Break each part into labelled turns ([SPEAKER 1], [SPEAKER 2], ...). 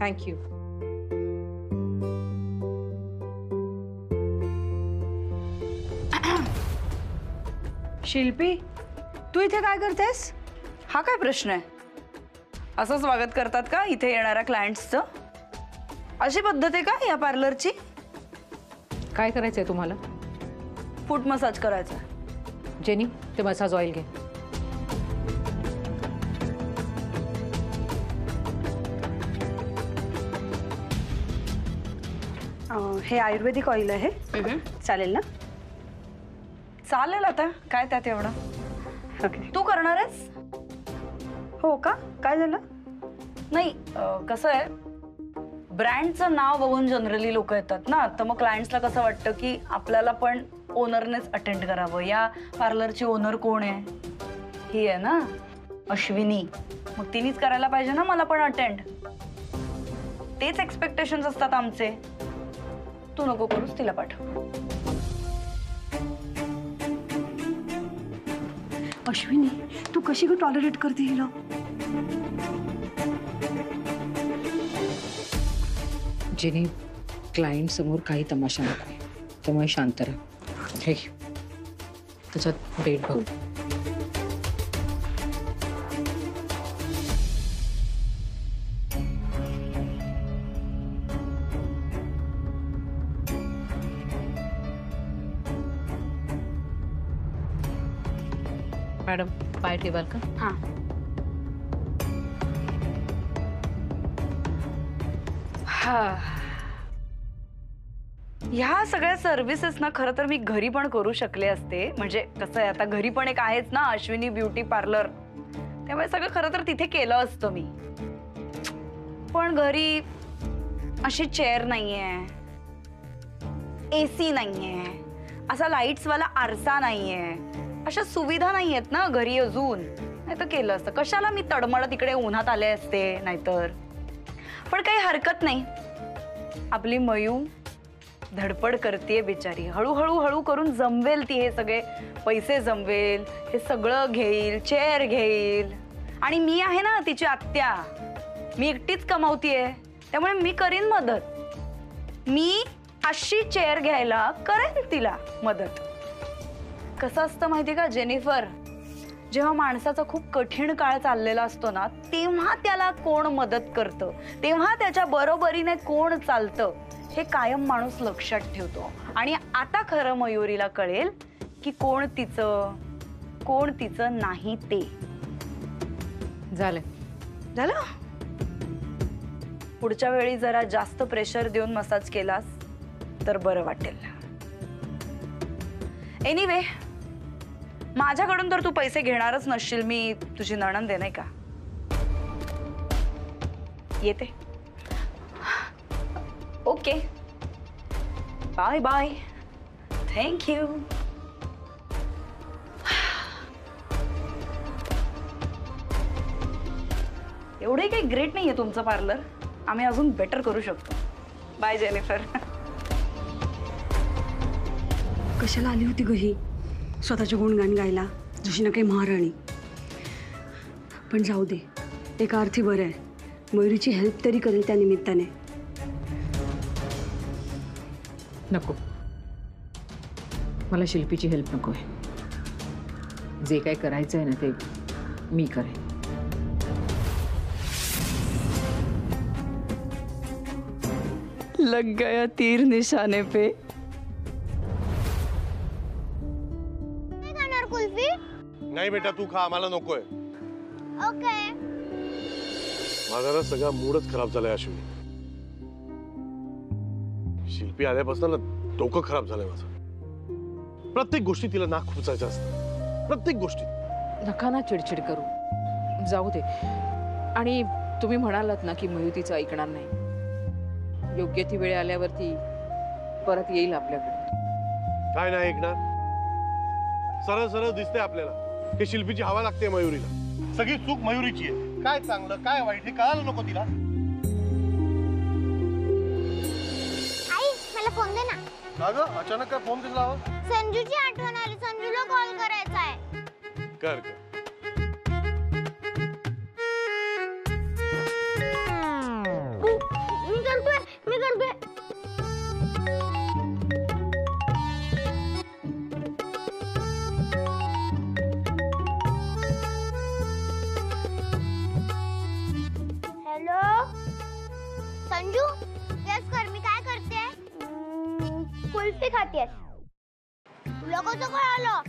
[SPEAKER 1] Thank you.
[SPEAKER 2] शिल्पी, तू इथे काय करतेस?
[SPEAKER 3] हा काय प्रश्न आहे? असं स्वागत करतात का इथे येणाऱ्या क्लायंट्सचं? अशी पद्धत आहे का या पार्लरची?
[SPEAKER 1] काय करायचंय तुम्हाला?
[SPEAKER 3] फूट मसाज करायचा.
[SPEAKER 1] जेनी, ते मसाज ऑइल घे.
[SPEAKER 2] हे आयुर्वेदिक ऑइल आहे, चालेल ना?
[SPEAKER 3] चालेल, आता काय त्यात एवढं.
[SPEAKER 2] ओके.
[SPEAKER 3] तू करणार आहेस?
[SPEAKER 2] हो का? काय झालं?
[SPEAKER 3] नाही, कसं आहे, ब्रँडचं नाव बघून जनरली लोक येतात ना, तर मग क्लायंट्सला कसं वाटतं की आपल्याला पण ओनरनेच अटेंड करावं. या पार्लरची ओनर कोण आहे? ही आहे ना, अश्विनी. मग तिनेच करायला पाहिजे ना मला पण अटेंड. तेच एक्सपेक्टेशन्स असतात आमचे. तू नको करूस, तिला पाठव.
[SPEAKER 2] अश्विनी, तू कशी ग टॉलरेट करते हिला?
[SPEAKER 1] जेनी, क्लायंट समोर काही तमाशा नको, त्यामुळे शांत राहा. हे त्याच्यात डेट बघ. मॅडम, पाय टेबल का?
[SPEAKER 2] हां.
[SPEAKER 3] ह्या सगळ्या सर्व्हिसेस ना खरं तर मी घरी पण करू शकले असते. म्हणजे कसं आहे, आता घरी पण एक आहेच ना अश्विनी ब्युटी पार्लर, त्यामुळे सगळं खरं तर तिथे केलं असतं मी. पण घरी अशी चेअर नाहीये, AC नाहीये, असा लाईट्सवाला आरसा नाहीये, अशा सुविधा नाहीयेत ना घरी अजून. नाही तर केलं असतं. कशाला मी तडमडत तिकडे उन्हात आले असते नाहीतर. पण काही हरकत नाही, आपली मयू धडपड करतेय बिचारी. हळूहळू हळू करून जमवेल ती. हे सगळे पैसे जमवेल, हे सगळं घेईल, चेअर घेईल. आणि मी आहे ना तिची आत्या, मी एकटीच कमावतीये, त्यामुळे मी करीन मदत. मी अशी चेअर घ्यायला करेन तिला मदत. कसं असतं माहिती का जेनिफर, जेव्हा माणसाचा खूप कठीण काळ चाललेला असतो ना, तेव्हा त्याला कोण मदत करतं, तेव्हा त्याच्या बरोबरीने कोण चालतं, हे कायम माणूस लक्षात ठेवतो. आणि आता खरं मयुरीला कळेल की कोण तिचं नाही ते.
[SPEAKER 1] झालं.
[SPEAKER 3] पुढच्या वेळी जरा जास्त प्रेशर देऊन मसाज केलास तर बरं वाटेल. एनिवे, माझ्याकडून तर तू पैसे घेणारच नसशील. मी तुझी नणंद आहे नाही का? येते. Okay, bye bye. थँक्यू. एवढे काही ग्रेट नाहीये तुमचं पार्लर, आम्ही अजून बेटर करू शकतो. Bye Jennifer.
[SPEAKER 2] कशाला आली होती ग ही स्वतःचे गुणगान गायला, जशी ना काही महाराणी? पण जाऊ दे, एका अर्थी बरं आहे, मयुरीची हेल्प तरी करेल त्या निमित्ताने.
[SPEAKER 1] नको, मला शिल्पीची हेल्प नको आहे. जे काय करायचं आहे ना ते मी करेन.
[SPEAKER 3] लग गया तीर निशाने पे.
[SPEAKER 4] कुल्फी?
[SPEAKER 5] नाही बेटा, तू खा, आम्हाला नकोय.
[SPEAKER 4] ओके.
[SPEAKER 5] माझा ना सगळा मूडच खराब झालाय अश्विनी. शिल्पी आल्यापासून ना डोकं खराब झालंय माझं. प्रत्येक गोष्टी तिला नाक खुपसायचं असतं, प्रत्येक गोष्टी.
[SPEAKER 1] नका ना चिडचिड करू, जाऊ दे. आणि तुम्ही म्हणालात ना की मयू तिचं ऐकणार नाही. योग्य ती वेळ आल्यावरती परत येईल आपल्याकडे.
[SPEAKER 5] काय नाही ऐकणार? सरळ सरळ दिसते आपल्याला की शिल्पीची हवा लागते मयुरीला. सगळी चूक मयुरीची आहे. काय चांगलं काय वाईट हे कळायला नको तिला?
[SPEAKER 4] आई, मला फोन दे ना.
[SPEAKER 5] का ग अचानक काय फोन दिला?
[SPEAKER 4] संजूची आठवण आली, संजूला कॉल करायचा आहे.
[SPEAKER 5] कर कर.
[SPEAKER 4] कुल्फी खातेस? तुला कसं कळालं?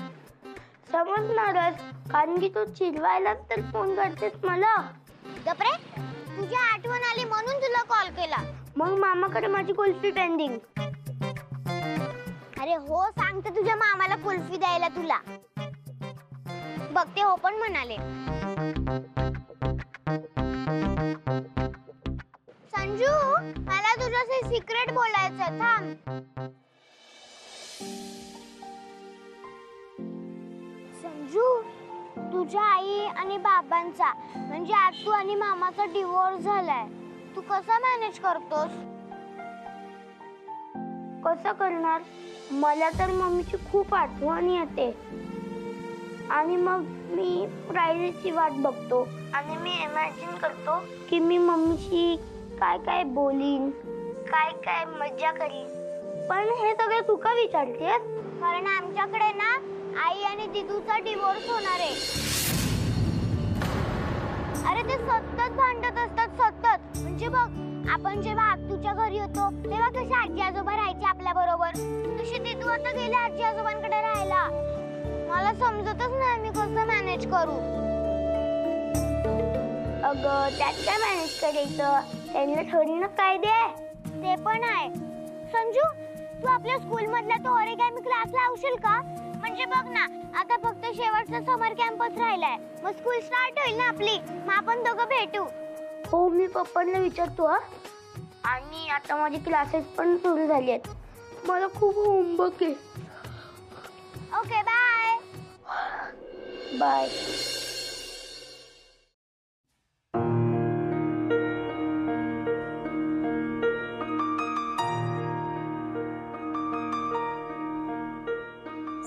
[SPEAKER 4] समजणारच, कारण की तू चिडवायलाच तर फोन करतेस मला. गप्रे, तुझी आठवण आली म्हणून तुला कॉल केला. मग मामाकडे माझी कुल्फी पेंडिंग. अरे हो, सांगते तुझ्या मामाला कुल्फी द्यायला तुला. बघ ते हो पण म्हणाले. संजू, मला तुझ्याशी सिक्रेट बोलायचं, थांब. संजू, तुझ्या आई आणि बाबांचा म्हणजे आतू आणि मामाचा डिवोर्स झालाय. तू कसा मॅनेज करतोस? कसं करणार? मला तर मम्मीची खूप आठवण येते आणि मग मी फ्रायडेची वाट बघतो आणि मी इमॅजिन करतो की मी मम्मीशी काय काय बोलीन, काय काय मज्जा करीन. पण हे सगळं तू का विचारतेस? कारण आमच्याकडे ना आई आणि दिदूचा डिवोर्स होणार आहे. अरे ते सतत भांडत असतात, सतत. म्हणजे बघ, आपण जेव्हा आतूच्या घरी होतो तेव्हा कसे आजी आजोबा राहायचे आपल्या बरोबर, तशी दिदू आता गेले आजी आजोबांकडे राहायला. मला समजतच नाही मी कसं मॅनेज करू. अगं त्यात काय मॅनेज करायचं, त्यांना थोडी ना कायदे आहे. ते पण आहे. संजू, तू आपल्या स्कूल मधला तो ओरिगॅमी क्लास लावशील का? म्हणजे बघ ना, आता फक्त शेवटचा समर कॅम्पच राहिलाय, मग स्कूल स्टार्ट होईल ना आपली, मग आपण दोघं भेटू. हो, मी पप्पांना विचारतो. आणि आता माझे क्लासेस पण सुरू झाले आहेत, मला खूप होमवर्क आहे. Okay, bye bye.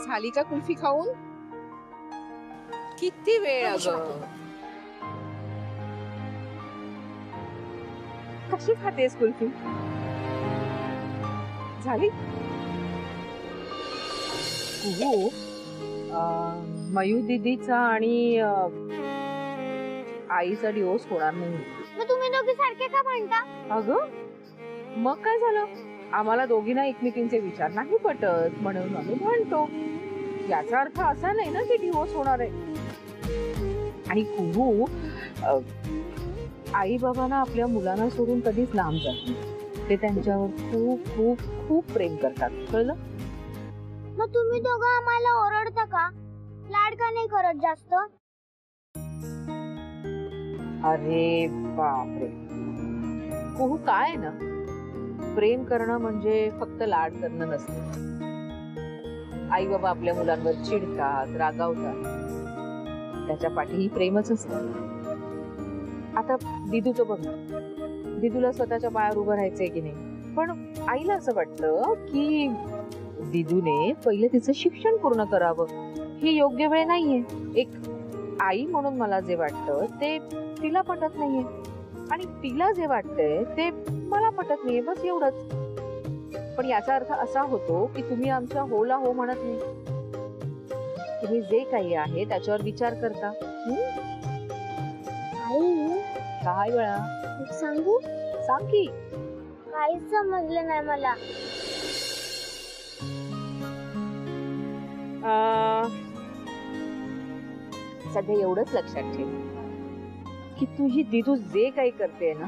[SPEAKER 1] झाली का कुल्फी खाऊन? किती वेळ अगं? कशी खातेस कुल्फी? झाली? हो, मयू दीदीचा आणि आईचा डिवोर्स होणार नाही.
[SPEAKER 4] मग तुम्ही दोघी सारखे का म्हणता?
[SPEAKER 1] अगं मग काय झालं? आम्हाला दोघींना एकमेकींचे विचार नाही पटत म्हणून आम्ही म्हणतो. याचा अर्थ असा नाही ना की डिवोर्स होणार आहे. आणि कुहू आई बाबांना आपल्या मुलांना सोडून कधीच लांब जात नाही. ते त्यांच्यावर खूप खूप खूप प्रेम करतात, कळलं?
[SPEAKER 4] मग तुम्ही दोघं आम्हाला ओरडता का? लाड का नाही करत जास्त?
[SPEAKER 1] अरे बापरे, कुहू काय ना, प्रेम करणं म्हणजे फक्त लाड करणं नसतं. आई बाबा आपल्या मुलांवर चिडतात, रागावतात, त्याच्या पाठीही प्रेमच असतं. आता दिदूचं बघ, दिदूला स्वतःच्या पायावर उभं राहायचंय की नाही, पण आईला असं वाटतं की दिदूने पहिले तिचं शिक्षण पूर्ण करावं. ही योग्य वेळ नाहीये. एक आई म्हणून मला जे वाटतं ते तिला पटत नाहीये, आणि तिला जे वाटतंय ते मला पटत नाहीये, बस एवढंच. पण याचा अर्थ असा होतो की तुम्ही आमच्या होला हो म्हणत नाही. तुम्ही जे काही आहे त्याच्यावर विचार करता.
[SPEAKER 4] आई,
[SPEAKER 1] काय वेळा
[SPEAKER 4] सांगू?
[SPEAKER 1] सांग की.
[SPEAKER 4] काहीच समजलं नाही मला.
[SPEAKER 1] सध्या एवढंच लक्षात ठेव की तुझी दिदू जे काही करते ना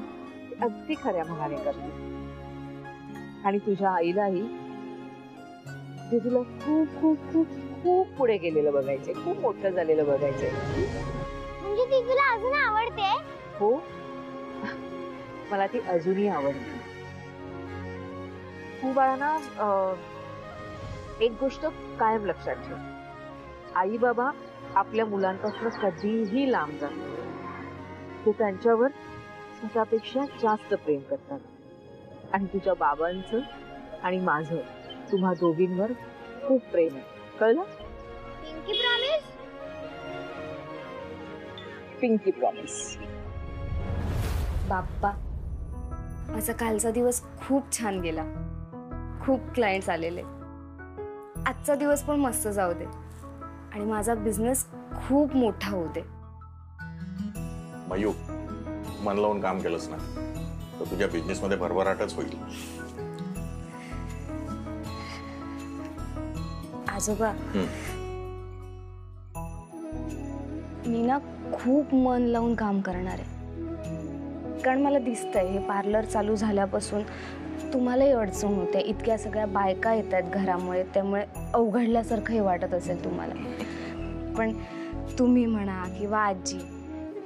[SPEAKER 1] ते अगदी खऱ्या मनाने करते. आणि तुझ्या आईलाही दिदूला खूप खूप खूप खूप पुढे गेलेलं बघायचंय, खूप मोठं झालेलं बघायचंय.
[SPEAKER 4] म्हणजे ती तुला अजून आवडते?
[SPEAKER 1] हो, मला ती अजूनही आवडते. तू बाळांना एक गोष्ट कायम लक्षात ठेव, आई बाबा आपल्या मुलांपासून कधीही लांब जात नाही. ते त्यांच्यावर स्वतःपेक्षा जास्त प्रेम करतात. आणि तुझ्या बाबांचं आणि माझं तुम्हा दोघींवर खूप प्रेम आहे, कळलं?
[SPEAKER 4] Pinky promise?
[SPEAKER 1] Pinky promise.
[SPEAKER 3] Bappa, माझा कालचा दिवस खूप छान गेला. खूप क्लायंट्स आलेले. आजचा दिवस पण मस्त जाऊ दे आणि माझा बिझनेस खूप मोठा होऊ दे.
[SPEAKER 6] मयू, मन लावून काम केलंस ना तर तुझ्या बिझनेस मध्ये भरभराटच होईल.
[SPEAKER 3] आजोबा, मी ना खूप मन लावून काम करणार आहे. कारण मला दिसतंय हे पार्लर चालू झाल्यापासून तुम्हालाही अडचण होते. इतक्या सगळ्या बायका येत आहेत घरामुळे, त्यामुळे अवघडल्यासारखंही वाटत असेल तुम्हाला. पण तुम्ही म्हणा किंवा आजी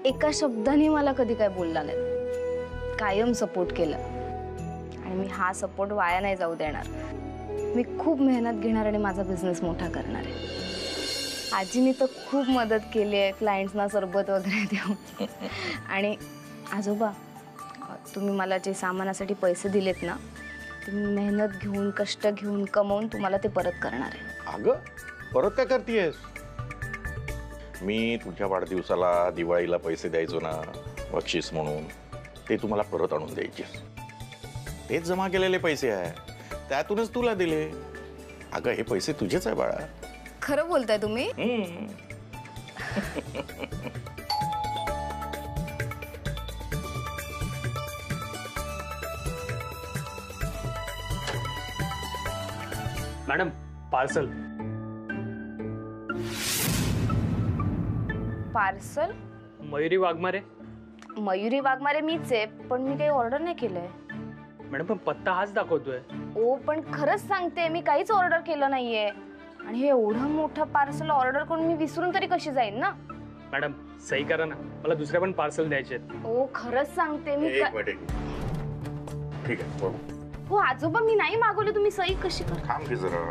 [SPEAKER 3] एका शब्दाने मला कधी काय बोलला नाही, कायम सपोर्ट केला. आणि मी हा सपोर्ट वाया नाही जाऊ देणार. मी खूप मेहनत घेणार आणि माझा बिझनेस मोठा करणार आहे. आजीने तर खूप मदत केली आहे क्लायंट्सना सरबत वगैरे देऊन. आणि आजोबा, तुम्ही मला जे सामानासाठी पैसे दिलेत ना, ते मी मेहनत घेऊन कष्ट घेऊन कमवून तुम्हाला ते परत करणार आहे.
[SPEAKER 6] अगं परत काय करतेयस? मी तुझ्या वाढदिवसाला दिवाळीला पैसे द्यायचो ना बक्षीस म्हणून, ते तुम्हाला परत आणून द्यायचे. तेच जमा केलेले पैसे आहे, त्यातूनच तुला दिले. अगं हे पैसे तुझेच आहे बाळा.
[SPEAKER 3] खरं बोलताय तुम्ही?
[SPEAKER 7] Madam parcel.
[SPEAKER 3] Parcel?
[SPEAKER 7] Mayuri Waghmare.
[SPEAKER 3] Mayuri Waghmare मीच आहे, पण मी काही ऑर्डर नाही केलंय.
[SPEAKER 7] मॅडम पण पत्ता हाच दाखवतोय.
[SPEAKER 3] ओ पण खरंच सांगते, मी काहीच ऑर्डर केलं नाहीये. आणि हे एवढं मोठं पार्सल ऑर्डर करून मी विसरून तरी कशी जाईन ना.
[SPEAKER 7] मॅडम सही करा ना, मला दुसरे पण पार्सल द्यायचे आहेत.
[SPEAKER 3] ओ खरंच सांगते मी.
[SPEAKER 6] एक मिनिट. ठीक आहे बघू.
[SPEAKER 3] हो आजोबा, मी नाही मागवले, तुम्ही सही कशी करा?
[SPEAKER 6] थांब घे जरा.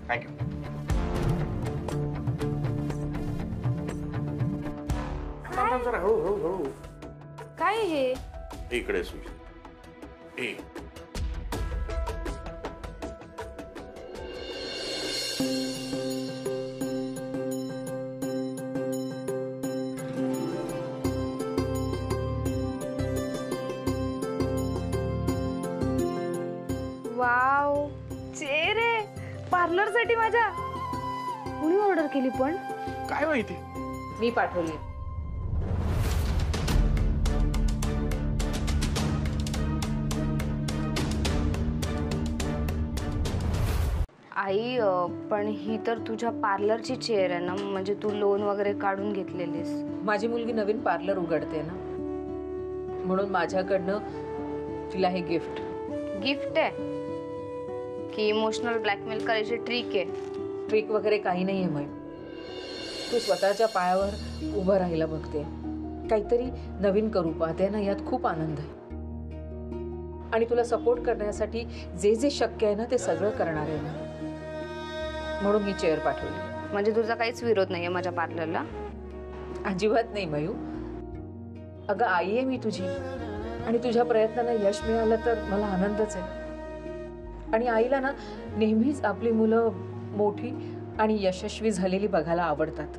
[SPEAKER 6] थँक्यू. जरा हळू.
[SPEAKER 3] काय हे?
[SPEAKER 6] इकडे सुई. ए
[SPEAKER 3] वाव, चेहरे पार्लर साठी माझ्या. कोणी ऑर्डर केली पण?
[SPEAKER 6] काय माहिती.
[SPEAKER 1] मी पाठवली.
[SPEAKER 3] आई, पण ही तर तुझ्या पार्लरची चेअर आहे ना, म्हणजे तू लोन वगैरे काढून घेतलेलीस.
[SPEAKER 1] माझी मुलगी नवीन पार्लर उघडते ना, म्हणून माझ्याकडनं तिला हे गिफ्ट.
[SPEAKER 3] गिफ्ट आहे की इमोशनल ब्लॅकमेल करायची ट्रिक आहे?
[SPEAKER 1] ट्रिक वगैरे काही नाही आहे. मग तू स्वतःच्या पायावर उभं राहायला बघते, काहीतरी नवीन करू पाहते ना, यात खूप आनंद आहे. आणि तुला सपोर्ट करण्यासाठी जे जे शक्य आहे ना, ते सगळं करणार आहे ना, म्हणून ही चेअर पाठवली.
[SPEAKER 3] म्हणजे तुझा काहीच विरोध नाहीये माझ्या पार्लरला?
[SPEAKER 1] अजिबात नाही मयू. अगं आई आहे मी तुझी, आणि तुझ्या प्रयत्नांना यश मिळालं तर मला आनंदच आहे. आणि आईला ना नेहमीच आपली मुलं मोठी आणि यशस्वी झालेली बघायला आवडतात.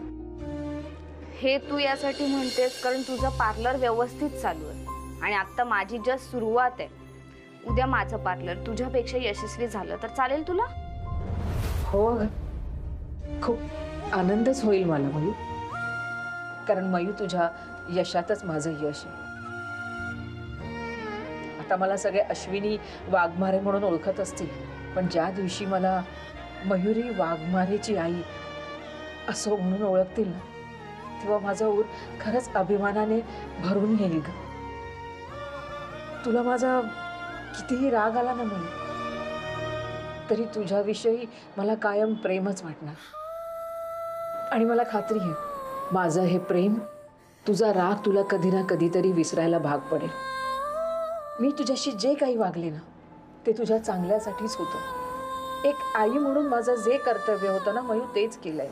[SPEAKER 3] हे तू यासाठी म्हणतेस कारण तुझं पार्लर व्यवस्थित चालू आहे आणि आता माझी जस्ट सुरुवात आहे. उद्या माझं पार्लर तुझ्यापेक्षा यशस्वी झालं तर चालेल तुला?
[SPEAKER 1] हो, खूप आनंदच होईल मला मयू, कारण मयू तुझ्या यशातच माझं यश आहे. आता मला सगळे अश्विनी वाघमारे म्हणून ओळखत असतील, पण ज्या दिवशी मला मयुरी वाघमारेची आई असं म्हणून ओळखतील ना, तेव्हा माझा ऊर खरंच अभिमानाने भरून येईल ग. तुला माझा कितीही राग आला ना मयू, तरी तुझ्याविषयी मला कायम प्रेमच वाटणार. आणि मला खात्री आहे, माझं हे प्रेम, तुझा राग तुला कधी ना कधीतरी विसरायला भाग पडेल. मी तुझ्याशी जे काही वागले ना, ते तुझ्या चांगल्यासाठीच होतं. एक आई म्हणून माझं जे कर्तव्य होतं ना मयू, तेच केलंय.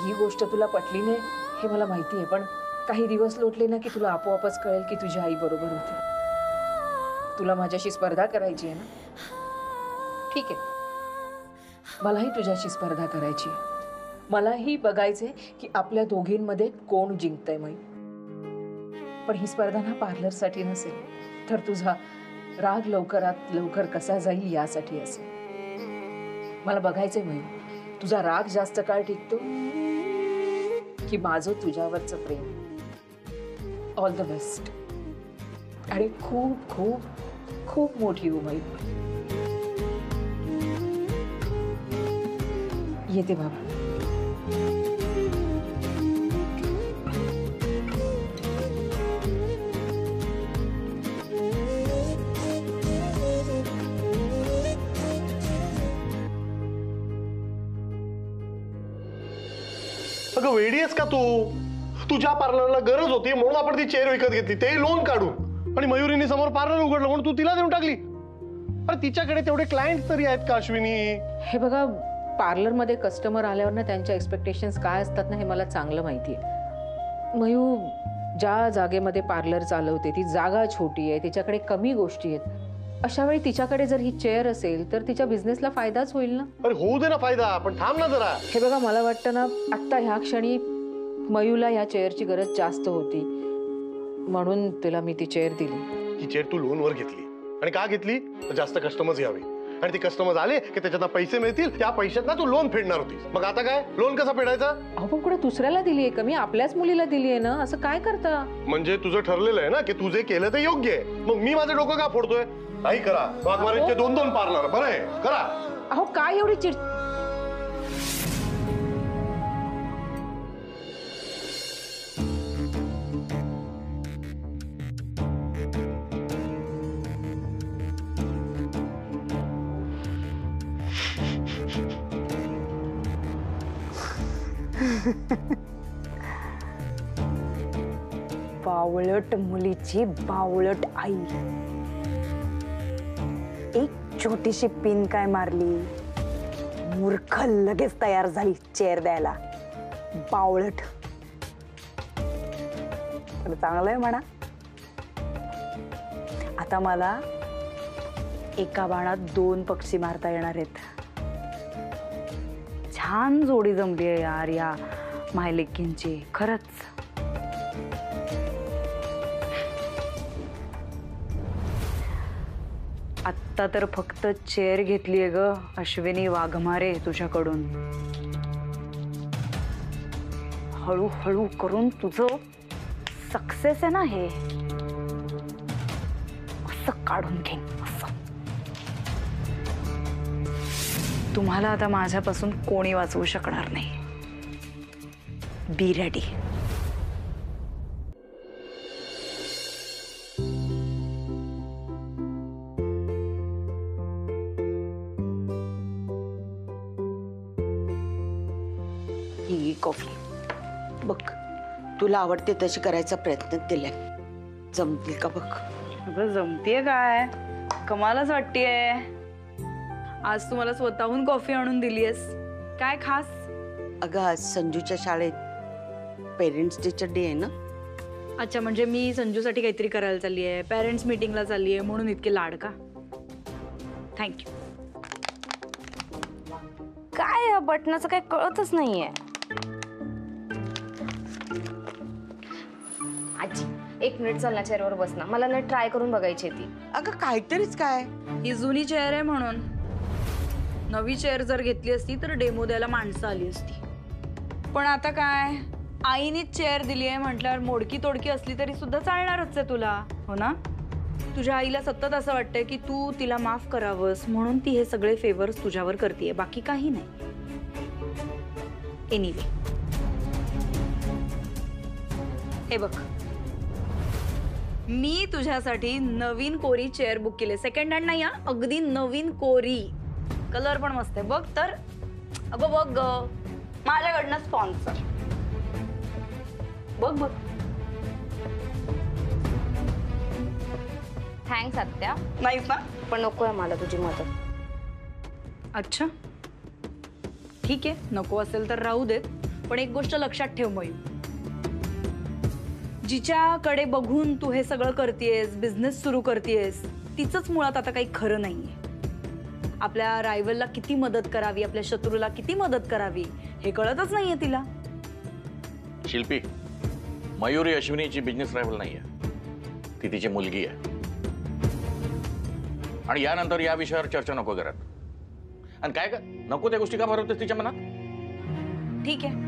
[SPEAKER 1] ही गोष्ट तुला पटली नाही हे मला माहिती आहे, पण काही दिवस लोटले ना की तुला आपोआपच कळेल की तुझी आई बरोबर होती. तुला माझ्याशी स्पर्धा करायची आहे ना, ठीक आहे, मलाही तुझ्याशी स्पर्धा करायची आहे. मलाही बघायचंय की आपल्या दोघींमध्ये कोण जिंकतंय मयू. पण ही स्पर्धा ना पार्लरसाठी नसेल, तर तुझा राग लवकरात लवकर कसा जाईल यासाठी असेल. मला बघायचंय मयू, तुझा राग जास्त काळ टिकतो की माझं तुझ्यावरचं प्रेम. ऑल द बेस्ट, आणि खूप खूप खूप मोठी हो मयू. येते बाबा.
[SPEAKER 5] अगं वेडी आहेस का तू? तुझ्या पार्लरला गरज होती म्हणून आपण ती चेअर विकत घेतली, तेही लोन काढून. आणि मयुरीने समोर पार्लर उघडलं म्हणून तू तिला देऊन टाकली. अरे तिच्याकडे तेवढे क्लायंट तरी आहेत का अश्विनी?
[SPEAKER 1] हे बघा, पार्लरमध्ये कस्टमर आल्यावर ना त्यांच्या एक्सपेक्टेशन्स काय असतात ना हे मला चांगलं माहिती आहे. मयू ज्या जागेमध्ये पार्लर चालवते ती जागा छोटी आहे, तिच्याकडे कमी गोष्टी आहेत. अशा वेळी तिच्याकडे जर ही चेअर असेल तर तिच्या बिझनेसला फायदाच होईल ना.
[SPEAKER 5] अरे होऊ दे ना फायदा, पण थांब ना जरा.
[SPEAKER 1] हे बघा, मला वाटतं ना आत्ता ह्या क्षणी मयूला ह्या चेअरची गरज जास्त होती म्हणून तिला मी ती चेअर दिली.
[SPEAKER 5] ही चेअर तू लोनवर घेतली आणि का घेतली? तर जास्त कस्टमर्स यावे आणि ते कस्टमर्स आले की त्याच्यात पैसे मिळतील, त्या पैशात ना तू लोन फेडणार होतीस. मग आता काय, लोन कसा फेडायचा?
[SPEAKER 1] अहो पण कुठे दुसऱ्याला दिली आहे का? मी आपल्याच मुलीला दिली आहे ना. असं काय करता?
[SPEAKER 5] म्हणजे तुझं ठरलेलं आहे ना की तुझे केलं ते योग्य आहे, मग मी माझं डोकं का फोडतोय? नाही करा, वाघमारेचे 2-2 पार्लर बरं आहे, करा.
[SPEAKER 1] अहो काय एवढी चिड.
[SPEAKER 3] बावळट मुलीची बावळट आई. एक छोटीशी पिन काय मारली, मूर्ख लगेच तयार झाली चेअर द्यायला. बावळट. पण चांगलंय म्हणा. आता मला एका बाणात 2 पक्षी मारता येणार आहेत. छान जोडी जमली आहे यार या मायलेकींची, खरंच. आत्ता तर फक्त चेअर घेतलीये ग अश्विनी वाघमारे तुझ्याकडून. हळूहळू करून तुझं सक्सेस आहे ना हे, असं काढून घेईन असं. तुम्हाला आता माझ्यापासून कोणी वाचवू शकणार नाही. Be ready.
[SPEAKER 8] ही कॉफी बघ, तुला आवडते तशी करायचा प्रयत्न केलाय. जमतील का बघ?
[SPEAKER 3] अगं जमतीये काय? कमालच वाटतेय. आज तू मला स्वतःहून कॉफी आणून दिलीयस. काय खास?
[SPEAKER 8] अगं आज संजूच्या शाळेत पेरेंट्स टीचर डे आहे ना.
[SPEAKER 3] अच्छा, म्हणजे मी संजूसाठी काहीतरी करायला चालली आहे, पेरेंट्स मीटिंगला चालली आहे म्हणून इतके लाड का? थँक्यू.
[SPEAKER 4] काय या बटनाचं काही कळतच नाहीये.
[SPEAKER 9] आजी 1 मिनिट चल ना, चेअरवर बस ना, मला ना ट्राय करून बघायची ती.
[SPEAKER 8] अगं काहीतरीच काय,
[SPEAKER 3] ही जुनी चेअर आहे म्हणून. नवी चेअर जर घेतली असती तर डेमो द्यायला माणसं आली असती. पण आता काय, आईनीच चेअर दिली आहे म्हटल्यावर मोडकी तोडकी असली तरी सुद्धा चालणारच आहे तुला, हो ना? तुझ्या आईला सतत असं वाटतंय की तू तिला माफ करावंस म्हणून ती हे सगळे फेवर्स तुझ्यावर करतेय, बाकी काही नाही. एनिवे, हे बघ, मी तुझ्यासाठी नवीन कोरी चेअर बुक केली. सेकंड हँड नाही, अगदी नवीन कोरी. कलर पण मस्त आहे बघ. तर अगं बघ ग, माझ्याकडनं स्पॉन्सर. बघ बघ.
[SPEAKER 9] थँक्स आत्या.
[SPEAKER 3] नाहीच ना?
[SPEAKER 9] पण नकोय मला तुझी मदत.
[SPEAKER 3] अच्छा ठीक आहे, नको असेल तर राहू देत. पण एक गोष्ट लक्षात ठेव मयू, जिच्याकडे बघून तू हे सगळं करतेयस, बिझनेस सुरू करतेयस, तिचंच मुळात आता काही खरं नाहीये. आपल्या रायव्हलला किती मदत करावी, आपल्या शत्रूला किती मदत करावी हे कळतच नाहीये तिला.
[SPEAKER 6] शिल्पी, मयुरी अश्विनीची बिझनेस रायव्हल नाहीये, ती तिची मुलगी आहे. आणि यानंतर या विषयावर चर्चा नको करत. आणि काय का नको त्या गोष्टी का भरवतेस तिच्या मनात?
[SPEAKER 3] ठीक आहे,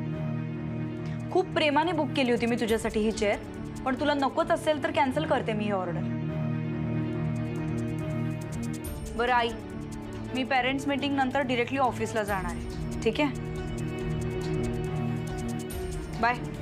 [SPEAKER 3] खूप प्रेमाने बुक केली होती मी तुझ्यासाठी ही चेअर, पण तुला नकोच असेल तर कॅन्सल करते मी ही ऑर्डर. बरं आई, मी पेरेंट्स मीटिंग नंतर डिरेक्टली ऑफिसला जाणार आहे, ठीक आहे? बाय.